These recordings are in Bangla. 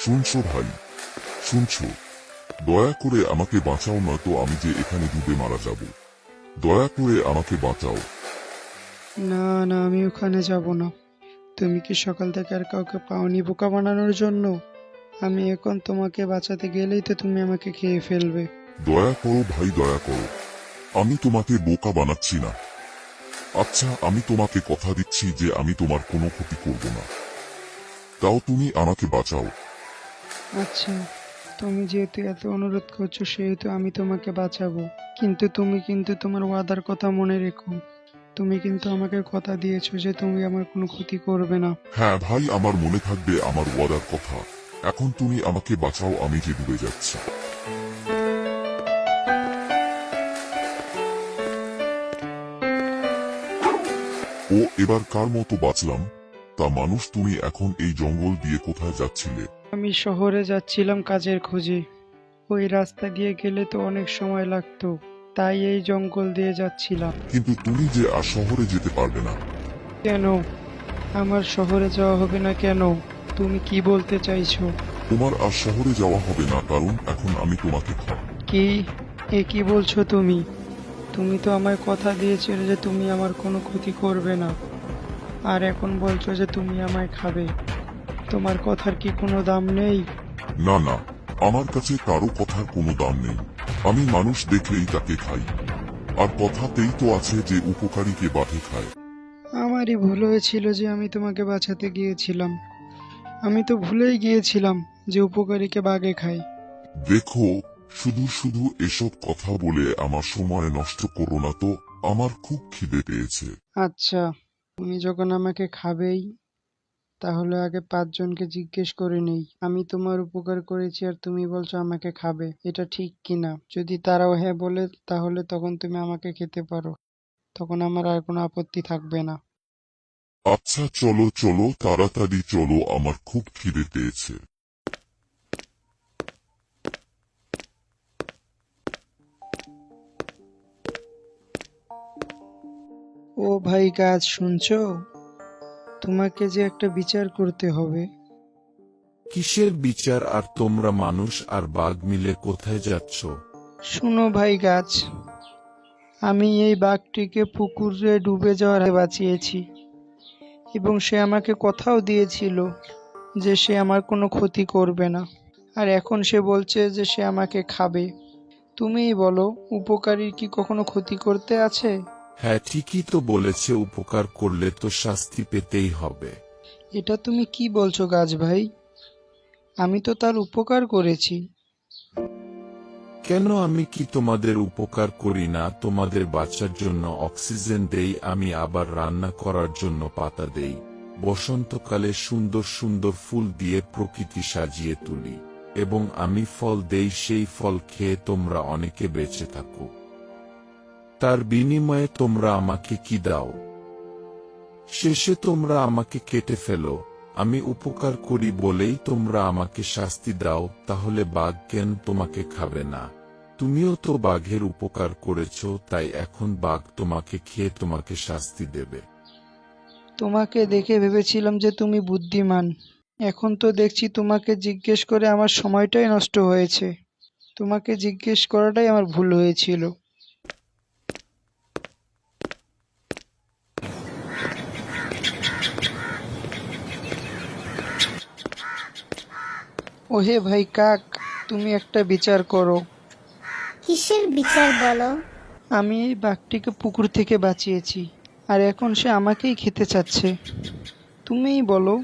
শুনছো ভাই, শুনছো? দয়া করে আমাকে বাঁচাও, নয়তো আমি যে এখানে ডুবে মারা যাব। দয়া করে আমাকে বাঁচাও। না না, আমি ওখানে যাব না। তুমি কি সকাল থেকে আর কাউকে পাওনি বোকা বানানোর জন্য? আমি এখন তোমাকে বাঁচাতে গেলেই তো তুমি আমাকে খেয়ে ফেলবে। দয়া করো ভাই, দয়া করো। আমি তোমাকে বোকা বানাচ্ছি না। আচ্ছা, আমি তোমাকে কথা দিচ্ছি যে আমি তোমার কোনো ক্ষতি করব না। তাও তুমি আমাকে বাঁচাও। আচ্ছা, তুমি যেহেতু এত অনুরোধ করছো সেহেতু আমি তোমাকে বাঁচাবো। কিন্তু তুমি তোমার ওয়াদার কথা মনে রেখো। তুমি কিন্তু আমাকে কথা দিয়েছো যে তুমি আমার কোনো ক্ষতি করবে না। হ্যাঁ ভাই, আমার মনে থাকবে আমার ওয়াদার কথা। এখন তুমি আমাকে বাঁচাও, আমি যে ডুবে যাচ্ছি। ও এবার কার মতো বাঁচলাম? তা মানুষ, তুমি এখন এই জঙ্গল দিয়ে কোথায় যাচ্ছিলে? আমি শহরে যাচ্ছিলাম কাজের খোঁজে। ওই রাস্তা দিয়ে গেলে তো অনেক সময় লাগতো, তাই এই জঙ্গল দিয়ে যাচ্ছিলাম। কিন্তু তুমি যে আর শহরে যেতে পারবে না। কেন? আমার শহরে যাওয়া হবে না কেন? তুমি কি বলতে চাইছো? তোমার আর শহরে যাওয়া হবে না, কারণ এখন আমি তোমাকে খাবো। কি? এ কি বলছো তুমি? তুমি তো আমায় কথা দিয়েছিলে যে তুমি আমার কোনো ক্ষতি করবে না, আর এখন বলছো যে তুমি আমায় খাবে। তোমার কথার কি কোনো দাম নেই? না না, আমার কাছে কারো কথার কোনো দাম নেই। আমি মানুষ দেখলেই তাকে খাই। আর কথাতেই তো আছে যে উপকারীকে বাঘে খায়। আমারই ভুল হয়েছিল যে আমি তোমাকে বাঁচাতে গিয়েছিলাম। আমি তো ভুলেই গিয়েছিলাম যে উপকারীকে বাঘে খায়। দেখো, শুধু শুধু এসব কথা বলে আমার সময় নষ্ট করো না তো। আমার খুব খিদে পেয়েছে। আচ্ছা, তুমি যখন আমাকে খাবেই, তাহলে আগে 5 জনকে জিজ্ঞেস করে নেই আমি তোমার উপকার করেছি আর তুমি বলছো আমাকে খাবে, এটা ঠিক কিনা। যদি তারাও হ্যাঁ বলে, তাহলে তখন তুমি আমাকে খেতে পারো। তখন আমার আর কোনো আপত্তি থাকবে না। আচ্ছা চলো চলো, তাড়াতাড়ি চলো, আমার খুব খিদে পেয়েছে। ও ভাই গাছ, শুনছো? তোমাকে যে একটা বিচার করতে হবে। কিসের বিচার? আর তোমরা মানুষ আর বাঘ মিলে কোথায় যাচ্ছ? শুনো ভাই গাছ, আমি এই বাঘটিকে পুকুরে ডুবে যাওয়ার আগে বাঁচিয়েছি, এবং সে আমাকে কথাও দিয়েছিল যে সে আমার কোনো ক্ষতি করবে না। আর এখন সে বলছে যে সে আমাকে খাবে। তুমিই বলো, উপকারীর কি কখনো ক্ষতি করতে আছে? হ্যাঁ, ঠিকই তো বলেছে, উপকার করলে তো শাস্তি পেতেই হবে। এটা তুমি কি বলছো গাছ ভাই? আমি তো তার উপকার করেছি। কেন, আমি কি তোমাদের উপকার করি না? তোমাদের বাঁচার জন্য অক্সিজেন দেই আমি, আবার রান্না করার জন্য পাতা দেই, বসন্তকালে সুন্দর সুন্দর ফুল দিয়ে প্রকৃতি সাজিয়ে তুলি, এবং আমি ফল দেই, সেই ফল খেয়ে তোমরা অনেকে বেঁচে থাকো। তার বিনিময়ে তোমরা আমাকে কি দাও? শেষে তোমরা আমাকে কেটে ফেলো। আমি উপকার করি বলেই তোমরা আমাকে শাস্তি দাও। তাহলে বাঘ কেন তোমাকে খাবে না? তুমিও তো বাঘের উপকার করেছো, তাই এখন বাঘ তোমাকে খেয়ে তোমাকে শাস্তি দেবে। তোমাকে দেখে ভেবেছিলাম যে তুমি বুদ্ধিমান। এখন তো দেখছি তোমাকে জিজ্ঞেস করে আমার সময়টাই নষ্ট হয়েছে। তোমাকে জিজ্ঞেস করাটাই আমার ভুল হয়েছিল। ওহে ভাই কাক, তুমি একটা বিচার করো। কিসের বিচার বলো? আমি এই বাঘটিকে পুকুর থেকে বাঁচিয়েছি, আর এখন সে আমাকেই খেতে চাচ্ছে। তুমিই বলো,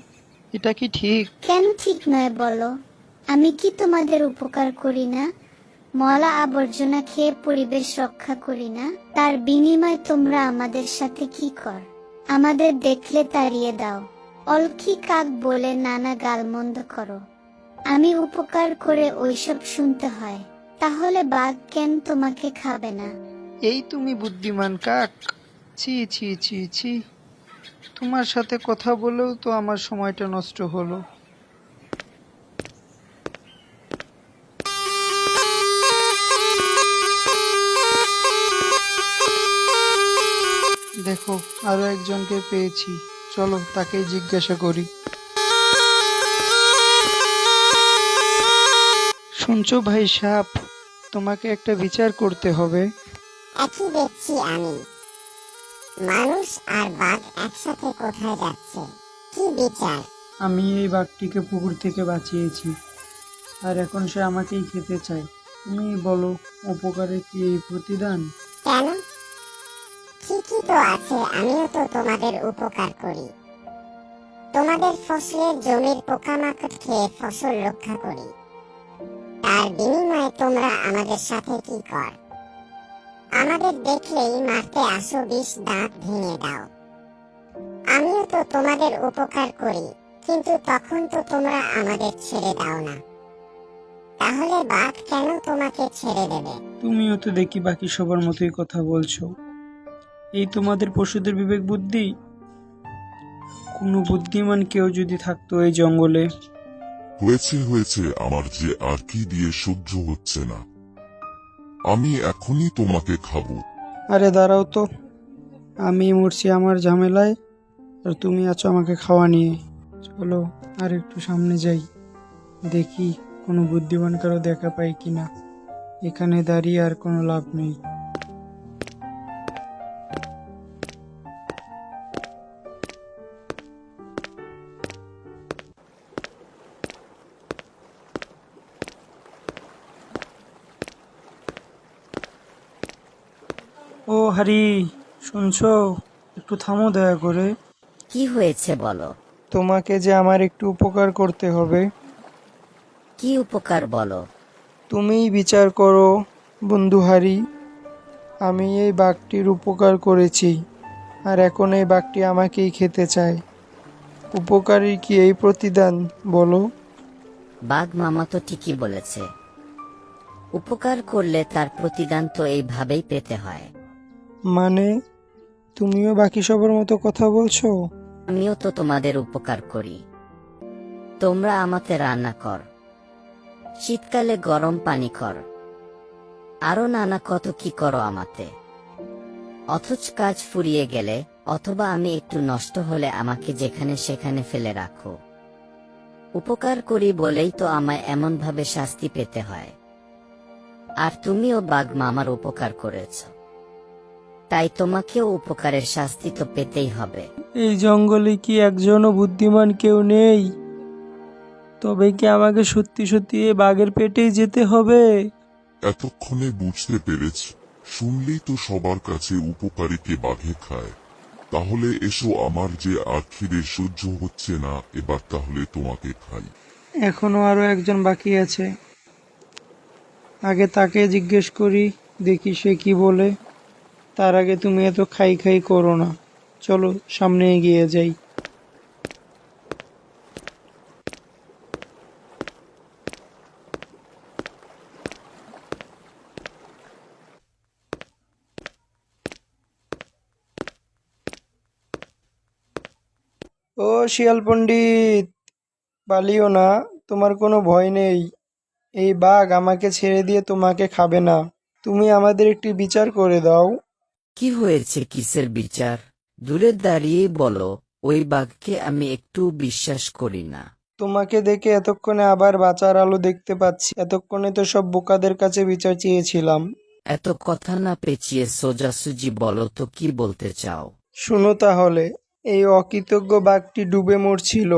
এটা কি ঠিক? কেন ঠিক নয় বলো? আমি কি তোমাদের উপকার করি না? ময়লা আবর্জনা খেয়ে পরিবেশ রক্ষা করি না? তার বিনিময়ে তোমরা আমাদের সাথে কি কর? আমাদের দেখলে তাড়িয়ে দাও, অলক্ষী কাক বলে নানা গালমন্দ করো। আমি উপকার করে ওইসব শুনতে হয়। তাহলে বাঘ কেন তোমাকে খাবে না? এই তুমি বুদ্ধিমান কাক। ছি ছি ছি ছি, তোমার সাথে কথা বলেও তো আমার সময়টা নষ্ট হলো। দেখো, আরো একজনকে পেয়েছি। চলো তাকেই জিজ্ঞাসা করি। শুনছো ভাই সাপ, তোমাকে একটা বিচার করতে হবে। একই দেখছি আমি। মানুষ আর বাঘ একসাথে কোথায় যাচ্ছে? কি বিচার? আমি এই বাঘটিকে পুকুর থেকে বাঁচিয়েছি, আর এখন সে আমাকেই খেতে চায়। তুমি বলো, উপকারে কি এই প্রতিদান? কেন? ঠিকই তো আছে, আমিও তো তোমাদের উপকার করি। তোমাদের ফসলের জমির পোকামাকড় খেয়ে ফসল রক্ষা করি। তার বিনিময়ে তোমরা আমাদের সাথে কি কর? আমাদের দেখলেই মারতে আসো, বিষ দাঁত ভেঙে দাও। আমিও তো তোমাদের উপকার করি, কিন্তু তখন তো তোমরা আমাদের ছেড়ে দাও না। তাহলে বাঘ কেন তোমাকে ছেড়ে দেবে? তুমিও তো দেখি বাকি সবার মতোই কথা বলছো। এই তোমাদের পশুদের বিবেক বুদ্ধি? কোনো বুদ্ধিমান কেউ যদি থাকতো এই জঙ্গলে। হয়েছে, আমার যে আর কি দিয়ে সহ্য হচ্ছে না। আমি এখনই তোমাকে খাবো। আরে দাঁড়াও তো, আমি মরছি আমার ঝামেলায়, আর তুমি আছো আমাকে খাওয়া নিয়ে। চলো আর একটু সামনে যাই, দেখি কোনো বুদ্ধিমান কারো দেখা পাই কিনা। এখানে দাঁড়িয়ে আর কোনো লাভ নেই। ও হরি, শুনছো? একটু থামো দয়া করে। কি হয়েছে বলো? তোমাকে যে আমার একটু উপকার করতে হবে। কি উপকার বলো? তুমিই বিচার করো বন্ধু হারি। আমি এই বাঘটির উপকার করেছি, আর এখন এই বাঘটি আমাকেই খেতে চায়। উপকারী কি এই প্রতিদান, বলো? বাঘ মামা তো ঠিকই বলেছে, উপকার করলে তার প্রতিদান তো এইভাবেই পেতে হয়। মানে তুমিও বাকি সবার মতো কথা বলছো? আমিও তো তোমাদের উপকার করি। তোমরা আমাতে রান্না কর, শীতকালে গরম পানি কর, আরো নানা কত কি করো আমাতে। অথচ কাজ ফুরিয়ে গেলে অথবা আমি একটু নষ্ট হলে আমাকে যেখানে সেখানে ফেলে রাখো। উপকার করি বলেই তো আমায় এমন ভাবে শাস্তি পেতে হয়। আর তুমিও বাঘ মামার উপকার করেছ, তাই তোমাকেও উপকারের শাস্তি তো পেতেই হবে। এই জঙ্গলে কি একজনও বুদ্ধিমান কেউ নেই? তবে কি আমাকে সত্যি সত্যি এই বাঘের পেটেই যেতে হবে? এতক্ষণে বুঝতে পেরেছ? শুনলেই তো সবার কাছে উপকারীকে বাঘে খায়। তাহলে এসো, আমার যে আর খিদে সহ্য হচ্ছে না, এবার তাহলে তোমাকে খাই। এখনো আরো একজন বাকি আছে, আগে তাকে জিজ্ঞেস করি, দেখি সে কি বলে। তার আগে তুমি এত খাই খাই করো না, চলো সামনে এগিয়ে যাই। ও শিয়াল পণ্ডিত, পালিও না, তোমার কোনো ভয় নেই। এই বাঘ আমাকে ছেড়ে দিয়ে তোমাকে খাবে না। তুমি আমাদের একটি বিচার করে দাও। কি হয়েছে, কিসের বিচার? দূরে দাঁড়িয়ে বলো, ওই বাঘকে আমি একটু বিশ্বাস করি না। তোমাকে দেখে এতক্ষণে আবার বাঁচার আলো দেখতে পাচ্ছি। এতক্ষণে তো সব বোকাদের কাছে বিচার চেয়েছিলাম। এত কথা না পেঁচিয়ে সোজাসুজি বলো তো, কি বলতে চাও? শুনো তাহলে, এই অকৃতজ্ঞ বাঘটি ডুবে মরছিল,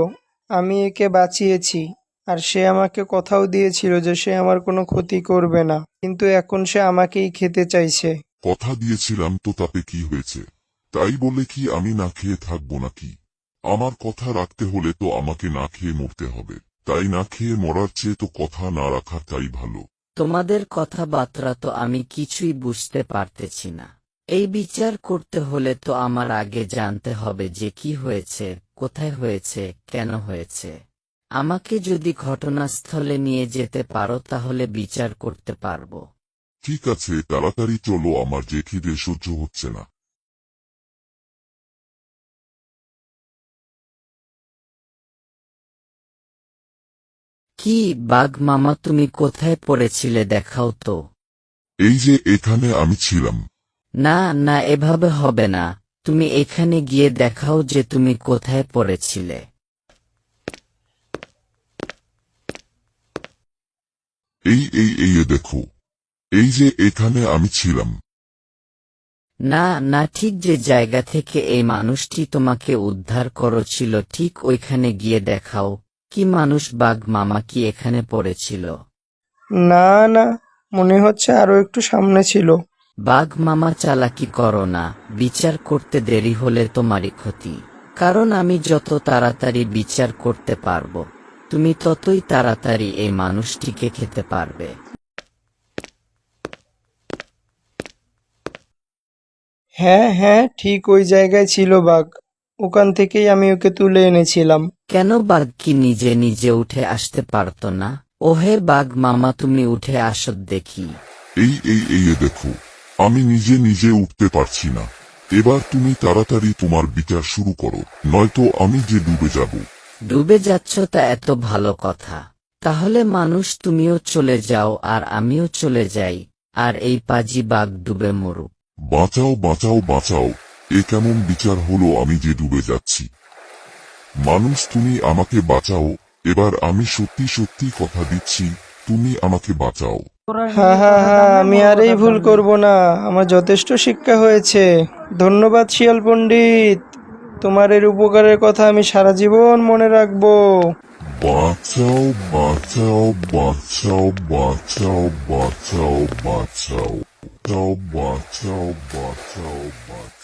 আমি একে বাঁচিয়েছি, আর সে আমাকে কথাও দিয়েছিল যে সে আমার কোনো ক্ষতি করবে না, কিন্তু এখন সে আমাকেই খেতে চাইছে। কথা দিয়েছিলাম তো, তাতে কি হয়েছে? তাই বলে কি আমি না খেয়ে থাকবো নাকি? আমার কথা রাখতে হলে তো আমাকে না খেয়ে মরতে হবে। তাই না খেয়ে মরার চেয়ে তো কথা না রাখাটাই ভালো। তোমাদের কথাবার্তা তো আমি কিছুই বুঝতে পারতেছি না। এই বিচার করতে হলে তো আমার আগে জানতে হবে যে কি হয়েছে, কোথায় হয়েছে, কেন হয়েছে। আমাকে যদি ঘটনাস্থলে নিয়ে যেতে পারো তাহলে বিচার করতে পারবো। ঠিক আছে, তাড়াতাড়ি চলো, আমার যে খিদে সহ্য হচ্ছে না। কি বাঘ মামা, তুমি কোথায় পড়েছিলে দেখাও তো। এই যে এখানে আমি ছিলাম। না না, এভাবে হবে না, তুমি এখানে গিয়ে দেখাও যে তুমি কোথায় পড়েছিলে। এই দেখো, এই যে এখানে আমি ছিলাম। না না, ঠিক যে জায়গা থেকে এই মানুষটি তোমাকে উদ্ধার করেছিল ঠিক ওইখানে গিয়ে দেখাও, কি মানুষ বাঘ মামা কি এখানে পড়েছিল? না না, মনে হচ্ছে আরো একটু সামনে ছিল। বাঘ মামা চালাকি করো না, বিচার করতে দেরি হলে তোমারই ক্ষতি। কারণ আমি যত তাড়াতাড়ি বিচার করতে পারবো, তুমি ততই তাড়াতাড়ি এই মানুষটিকে খেতে পারবে। হ্যাঁ হ্যাঁ, ঠিক ওই জায়গায় ছিল বাঘ। ওখান থেকেই আমি ওকে তুলে এনেছিলাম। কেন বাঘ কি নিজে নিজে উঠে আসতে পারতো না? ওহে বাঘ মামা, তুমি উঠে আসো দেখি। এই দেখো, আমি নিজে নিজে উঠতে পারছি না। এবার তুমি তাড়াতাড়ি তোমার বিচার শুরু করো, নয়তো আমি যে ডুবে যাব। ডুবে যাচ্ছ তা এত ভালো কথা। তাহলে মানুষ তুমিও চলে যাও আর আমিও চলে যাই, আর এই পাজি বাঘ ডুবে মরুক। বাঁচাও বাঁচাও বাঁচাও, এ কেমন বিচার হলো, আমি যে ডুবে যাচ্ছি। মানুষ তুমি আমাকে বাঁচাও, এবার আমি সত্যি সত্যি কথা দিচ্ছি, তুমি আমাকে বাঁচাও। হ্যাঁ হ্যাঁ হ্যাঁ, আমি আর এই ভুল করব না। আমার যথেষ্ট শিক্ষা হয়েছে। ধন্যবাদ শিয়াল পণ্ডিত, তোমার এর উপকারের কথা আমি সারা জীবন মনে রাখবো। বাঁচাও বাঁচাও বাঁচাও বাঁচাও বাঁচাও বাঁচাও বাঁচাও বাঁচাও বাঁচাও বাঁচাও।